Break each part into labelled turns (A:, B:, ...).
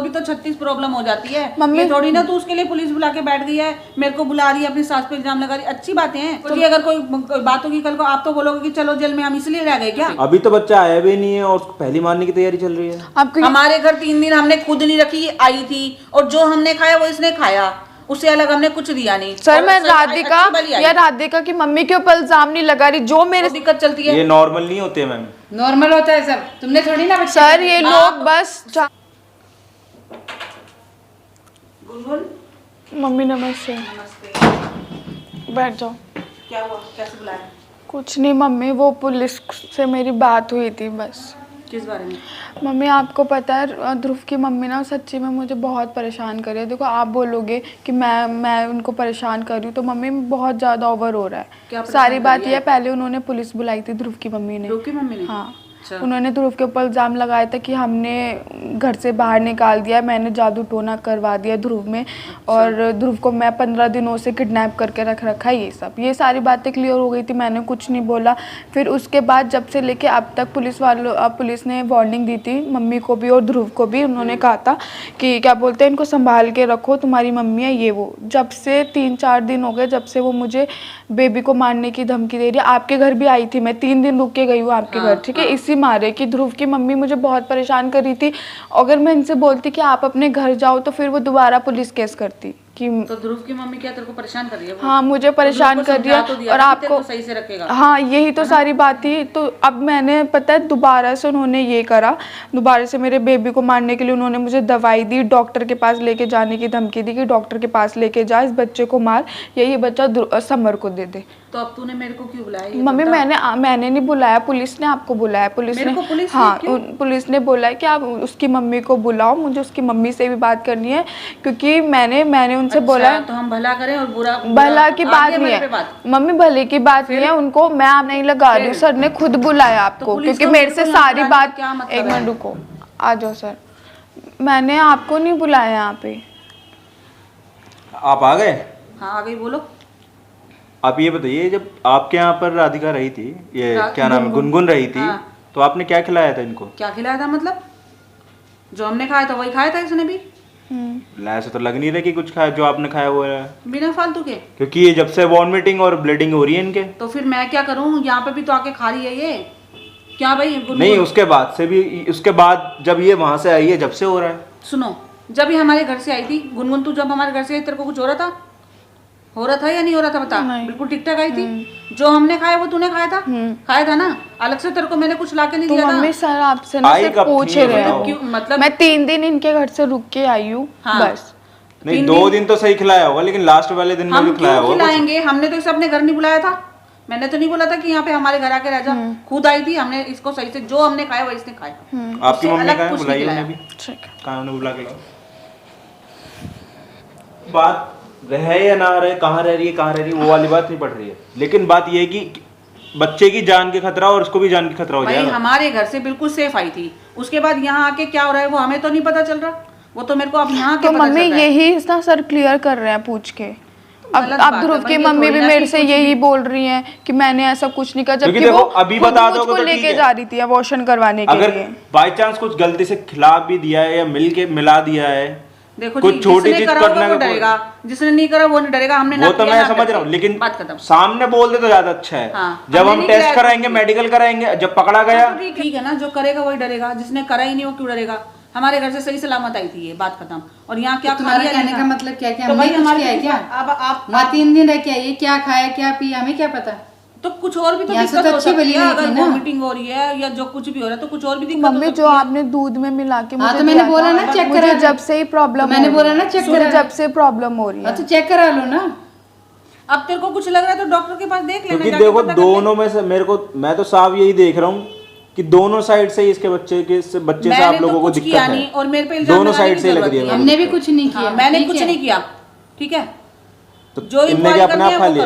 A: भी तो 36 प्रॉब्लम हो जाती है।
B: मम्मी
A: ये थोड़ी ना तू उसके लिए पुलिस बुला के बैठ गई है, मेरे को बुला रही है, अपनी सास पे इल्जाम लगा रही है। अच्छी बातें हैं तो अगर कोई बात होगी कल को आप तो बोलोगे कि चलो जेल में, हम इसलिए रह गए क्या?
C: अभी तो बच्चा आया भी नहीं है और उसको पहली मारने की तैयारी चल रही है।
B: आपको
A: हमारे घर 3 दिन हमने खुद नहीं रखी, आई थी और जो हमने खाया वो इसने खाया, उससे अलग हमने कुछ दिया नहीं।
B: सर मैं राधिका की मम्मी के ऊपर इल्जाम नहीं लगा रही, जो मेरे
A: दिक्कत चलती है।
C: ये नॉर्मल नहीं होते मैम,
D: नॉर्मल होता है सब, तुमने थोड़ी ना बच्चे
B: सर ये लोग बस मम्मी नमस्ते। बैठ जाओ।
A: क्या हुआ, कैसे बुलाया?
B: कुछ नहीं मम्मी, वो पुलिस से मेरी बात हुई थी बस।
A: किस बारे में?
B: मम्मी आपको पता है ध्रुव की मम्मी ना सच्ची में मुझे बहुत परेशान कर रही है। देखो आप बोलोगे कि मैं उनको परेशान कर रही हूँ तो मम्मी बहुत ज़्यादा ओवर हो रहा है। सारी बात यह है, पहले उन्होंने पुलिस बुलाई थी ध्रुव की मम्मी ने।
A: ध्रुव की मम्मी ने?
B: हाँ। उन्होंने ध्रुव के ऊपर इल्ज़ाम लगाया था कि हमने घर से बाहर निकाल दिया, मैंने जादू टोना करवा दिया ध्रुव में, और ध्रुव को मैं 15 दिनों से किडनैप करके रख रखा है। ये सारी बातें क्लियर हो गई थी, मैंने कुछ नहीं बोला। फिर उसके बाद जब से लेके अब तक पुलिस ने वार्निंग दी थी मम्मी को भी और ध्रुव को भी। उन्होंने कहा था कि क्या बोलते हैं, इनको संभाल के रखो, तुम्हारी मम्मी है ये वो। जब से 3-4 दिन हो गए जब से वो मुझे बेबी को मारने की धमकी दे रही है। आपके घर भी आई थी मैं, 3 दिन रुक के गई हूँ आपके घर, ठीक है, इसी मारे कि ध्रुव की मम्मी मुझे बहुत परेशान कर रही थी। अगर मैं इनसे बोलती कि आप अपने घर जाओ तो फिर वो दोबारा पुलिस केस करती कि
A: तो ध्रुव की मम्मी क्या तेरे को परेशान कर रही है?
B: हाँ मुझे परेशान कर रही है और आपको
A: सही से रखेगा।
B: हाँ यही तो सारी बात थी। तो अब मैंने पता है दोबारा से उन्होंने ये करा, दोबारा से मेरे बेबी को मारने के लिए उन्होंने मुझे दवाई दी, डॉक्टर के पास लेके जाने की धमकी दी कि डॉक्टर के पास लेके जा, इस बच्चे को मार, यही बच्चा समर को दे दे।
A: तो अब तूने मेरे को क्यों बुलाया?
B: मम्मी मैंने नहीं बुलाया, पुलिस ने आपको बुलाया। पुलिस ने बोला है कि आप उसकी मम्मी को बुलाओ, मुझे उसकी मम्मी से भी बात करनी है क्योंकि मैंने उनसे बोला है।
A: तो हम भला करें और
B: भला की बात नहीं है मम्मी, भले की बात नहीं है। उनको मैं आप नहीं लगा रही हूँ, सर ने खुद बुलाया आपको क्योंकि मेरे से सारी बात। एक मिनट रुको, आ जाओ सर, मैंने आपको नहीं बुलाया यहाँ पे।
C: आप आ गए?
A: हाँ आ गई, बोलो।
C: आप ये बताइए, जब आपके यहाँ पर राधिका रही थी, ये क्या नाम है, गुनगुन रही थी, तो आपने क्या खिलाया था इनको?
A: क्या खिलाया था मतलब? जो हमने खाया था वही खाया था इसने भी।
C: ऐसा तो लग नहीं रहा कि कुछ खाया, जो आपने खाया वो है
A: बिना फालतू के।
C: क्योंकि ये जब से वॉमिटिंग और ब्लीडिंग हो रही है इनके।
A: तो फिर मैं क्या करूँ, यहाँ पे भी तो आके खा रही है ये। क्या भाई
C: नहीं, उसके बाद से भी, उसके बाद जब ये वहां से आई है जब से हो रहा है।
A: सुनो, जब ये हमारे घर से आई थी गुनगुन, तू जब हमारे घर से आई तेरे को कुछ हो रहा था? हो रहा था या नहीं हो रहा था बता? बिल्कुल ठीक ठाक आई थी। जो हमने खाया वो तूने खाया था? खाया था ना? अलग से तेरे को मैंने कुछ लाके नहीं दिया था?
B: मम्मी सर आपसे ना सिर्फ पूछ रहे हैं,
A: मतलब
B: मैं 3 दिन इनके घर से रुक के आई हूँ बस।
C: नहीं 2 दिन तो सही खिलाया होगा, लेकिन लास्ट वाले दिन में भी खिलाया होगा।
A: खिलाएंगे, हमने तो इसे अपने घर नहीं बुलाया था। मैंने तो नहीं बोला था कि यहाँ पे हमारे घर आके रह जा। खुद आई थी, हमने इसको सही से जो हमने खाया वो इसने खाया।
C: आपकी मम्मी कहाँ है? बुलाइए उन्हें भी। कहाँ उन्हें बुला के लाओ। बात रहे या ना रहे, कहाँ रह रही है कहाँ रह रही है, वो वाली बात नहीं पड़ रही है, लेकिन बात ये है कि बच्चे की जान के खतरा और उसको भी जान की खतरा हो जाएगा।
A: हमारे घर से बिल्कुल सेफ आई थी, उसके बाद यहाँ आके क्या हो रहा है वो हमें तो नहीं पता चल रहा। वो तो मेरे को अब यहाँ
B: तो मम्मी यही ना सर क्लियर कर रहे हैं पूछ के। अब ध्रुव की मम्मी भी मेरे से यही बोल रही हैं कि मैंने ऐसा कुछ नहीं कहा, जबकि वो
C: अभी बता दो
B: तो लेके जा रही थी अबॉर्शन करवाने के लिए।
C: अगर बाय चांस कुछ गलती से खिला भी दिया है या मिला दिया है,
A: देखो
C: कुछ छोटी चीज करना
A: वो डरेगा, जिसने नहीं करा वो नहीं डरेगा। हमने
C: वो तो मैं समझ रहा हूँ, लेकिन सामने बोल दे तो ज्यादा अच्छा है। जब हम टेस्ट कराएंगे, मेडिकल कराएंगे, जब पकड़ा गया
A: ठीक है ना, जो करेगा वही डरेगा, जिसने करा ही नहीं वो क्यों डरेगा? हमारे घर से सही सलामत आई थी ये, बात खत्म। और यहाँ क्या
D: तुम्हारा कहने का मतलब क्या क्या?
A: तो भाई हमारे
D: क्या है क्या?
A: अब आप
D: 3 दिन रह के आई, क्या खाया क्या पिया हमें क्या पता?
A: तो कुछ और भी तो दिक्कत हो सकती है। अगर वॉमिटिंग हो रही है या जो कुछ भी हो रहा है तो कुछ और भी दिक्कत
B: मम्मी जो आपने दूध में मिला के मुझे
D: मैंने बोला ना चेक करा,
B: जब से ही प्रॉब्लम,
D: मैंने बोला ना चेक करा,
B: जब से प्रॉब्लम हो रही है
D: तो चेक करा लो ना।
A: अब तेरे को कुछ लग रहा है तो डॉक्टर के पास देख लेना।
C: क्योंकि देखो दोनों में से मैं तो साफ यही देख रहा हूँ कि दोनों साइड से इसके बच्चे से आप लोगों को दिक्कत है
A: और मेरे पे इल्जाम
C: दोनों साइड से लग रही है।
D: हमने भी कुछ नहीं किया,
A: मैंने कुछ नहीं किया, ठीक है।
C: तो जो इनने क्या अपने आप खा लिया?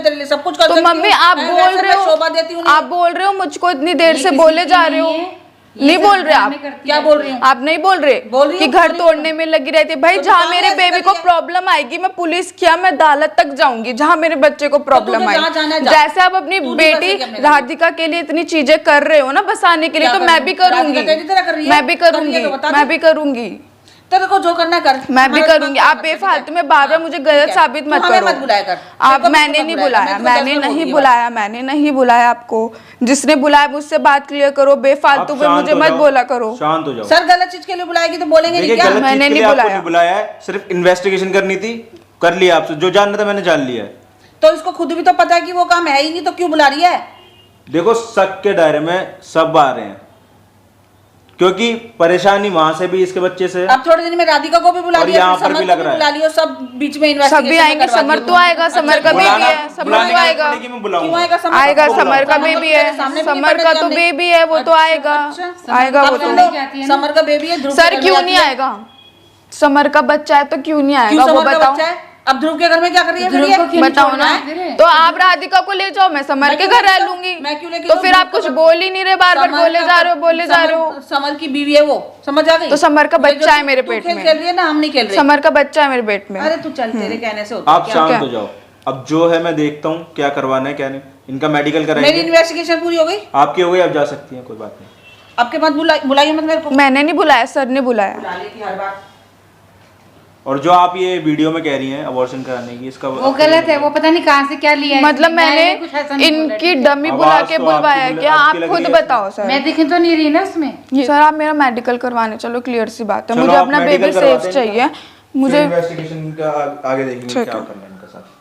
A: मैं तेरे लिए सब कुछ कर
B: तो
A: सकती
B: मम्मी
A: हूँ।
B: आप
A: मैं
B: बोल
A: वैसे
B: रहे
A: मैं शोभा देती हूँ
B: हो, आप बोल रहे हो मुझको इतनी देर
D: ये
B: से
D: किसी
B: बोले
D: की
B: जा रहे हो।
D: नहीं है।
B: नहीं बोल रहे आप,
A: क्या बोल रही हूँ?
B: आप नहीं बोल रहे
A: बोल रही
B: कि
A: हूँ,
B: घर
A: बोल रही हूँ।
B: तोड़ने में लगी रहती है। भाई
A: तो
B: जहाँ
A: कहाँ
B: मेरे
A: ऐसे
B: बेबी को
A: करिए?
B: प्रॉब्लम आएगी मैं पुलिस क्या, मैं अदालत तक जाऊंगी जहाँ मेरे बच्चे को प्रॉब्लम
A: तुझे जहाँ जाना है
B: आएगी।
A: जा।
B: जैसे आप अपनी
A: तू नहीं कर
B: बेटी
A: सकी अपने
B: राधिका के लिए इतनी चीजें कर रहे हो ना बसाने के लिए,
A: क्या
B: तो
A: कर
B: मैं
A: रही
B: भी
A: हूँ? राधिका
B: करूंगी,
A: तेरी तरह कर रही है?
B: मैं भी
A: कर रही है
B: करूंगी,
A: तो बता
B: मैं
A: दे।
B: भी करूंगी,
A: तेरे को जो करना है कर।
B: मैं भी
A: हमारा
B: करूंगी।
A: दिमाग
B: आप
A: खराब कर,
B: बेफालतू में बार बार मुझे गलत
A: ठीक है?
B: साबित
A: तू
B: मत
A: हमें
B: करो।
A: मत बुलाया कर।
B: आप,
A: मेरे को
B: मैंने
A: मत
B: नहीं
A: बुलाया
B: बुलाया,
A: कर, मैं
B: मैंने
A: तुझे
B: नहीं
A: दस बार
B: बुलाया, मैंने नहीं बुलाया आपको। जिसने बुलाया मुझसे बात क्लियर करो, बेफालतू
C: आप
B: पे
C: शांत
B: मुझे
C: हो
B: मत
C: जाओ,
B: बोला करो।
C: शांत हो जाओ।
A: सर गलत चीज के लिए बुलाएगी तो बोलेंगे नहीं
C: देखिए
A: क्या?
C: गलत
B: मैंने
C: चीज के
B: नहीं
C: लिए आपको
B: बुलाया।
C: नहीं बुलाया है, सिर्फ इन्वेस्टिगेशन करनी थी, कर लिया आपसे। जो जानना था मैंने जान लिया है।
A: तो इसको खुद भी तो पता है कि वो काम है ही नहीं, तो क्यों बुला रही है?
C: देखो शक के दायरे में सब आ रहे हैं, क्योंकि परेशानी वहां से भी इसके बच्चे से है।
A: अब थोड़े दिन में राधिका को भी बुला
C: और
A: लिया,
C: यहाँ
A: फिर
C: पर भी
A: समर को
C: लग
A: भी
C: रहा है।
A: बुला लिया, सब बीच में
B: सब भी
A: इन्वेस्टिगेशन
B: आएंगे, समर तो आएगा, समर का बेबी है, समर तो आएगा,
A: क्यों आएगा समर?
B: आएगा,
A: को
B: समर का
A: समर को
B: बेबी
A: तेरे
B: है,
A: सामने भी नहीं
B: समर
A: पढ़ने
B: का
A: दिया
B: तो
A: हमने।
B: बेबी है, वो तो आएगा, आएगा वो
A: अब सुन
B: तो।
A: लो,
D: जाती है ना।
A: समर का बेबी है, ध्रुव
B: सर
A: के घर
B: क्यों
A: में
B: नहीं
A: आती है।
B: आएगा? समर का बच्चा है तो क्यों नहीं
A: क्यों
B: आएगा वो
A: समर का
B: बताओ,
A: बच्चा है? अब ध्रुव के घर में क्या कर रही है फिर
D: ध्रुव
A: ये?
D: को क्यों नहीं
B: बताओ
D: छोड़ना
B: ना।
D: है फिर?
B: तो आप राधिका को ले जाओ, मैं समर
A: मैं
B: के
A: क्यों
B: घर रह
A: लेके
B: लूंगी।
A: जाऊं? मैं क्यों लेके
B: तो
A: जाऊं?
B: फिर आप कुछ बोल ही नहीं रहे, बार बार
A: समर
B: बोले
A: का-
B: जा रहे हो, बोले जा रहे हो।
A: समर की बीवी है वो, समझ आ गई?
B: तो समर का
A: ये जो
B: बच्चा है
A: तू-
B: मेरे
A: तू
B: पेट
A: खेल
B: में।
A: खेल रही है ना, हम नहीं खेल रहे।
B: समर का बच्चा है मेरे पेट में।
A: अरे तू चल, तेरे कहने से होता है
C: आप
A: क्या?
C: शांत हो जाओ। अब जो है मैं देखता हूँ क्या करवाना है क्या नहीं। इनका मेडिकल
A: मेरी
C: कराएंगे।
A: इन्वेस्टिगेशन पूरी हो गई,
C: आपकी हो गई, आप जा सकती हैं, कोई बात नहीं।
A: आपके बाद बुलाइए मत मेरे को।
B: मैंने नहीं बुलाया, सर ने बुलाया।
A: बुला लेती हर बार।
C: और जो आप ये वीडियो में कह रही हैं अबॉर्शन कराने की, इसका
D: वो गलत है, वो पता नहीं कहाँ से क्या लिया है।
B: मतलब मैंने
D: कुछ ऐसा नहीं बोला,
B: इनकी
D: ठीक है।
B: डमी बुला
C: आवाज
B: के
C: तो
B: बुलवाया
C: आपकी
B: क्या?
C: आपकी
B: आप
C: लग
B: खुद
C: रही है।
B: बताओ सर।
D: मैं दिखी तो नहीं रही ना उसमें।
B: सर आप मेरा मेडिकल करवाने चलो, क्लियर सी बात है,
C: चलो
B: मुझे
C: आप
B: अपना
C: medical
B: बेबी
C: करवाते
B: सेफ
C: हैं
B: चाहिए,
C: फिर
B: मुझे
C: इन्वेस्टिगेशन का आगे देखेंगे
B: ठीक
C: क्या
B: है।
C: करना है इनके साथ।